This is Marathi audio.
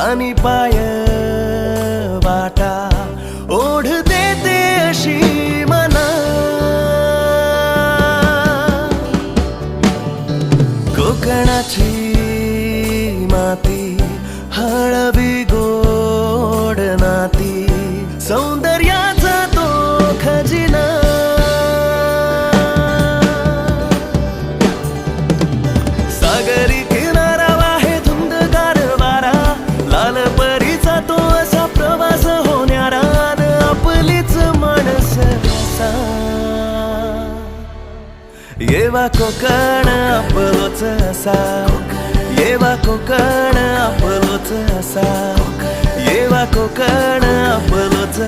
आणि पाय वाटा ओढ देते अशी मना. कोकणाची माती हळवी गोड नाती सौंदर्याचा तो खजिना. सागरी किनारा वाहे धुंदगार वारा लाल परीचा तो असा प्रवास होणारा आपलीच माणस असा. येवा कोकण आपलोच असा येवा कोकण आपलोच असा येवा कोकण आपलोच.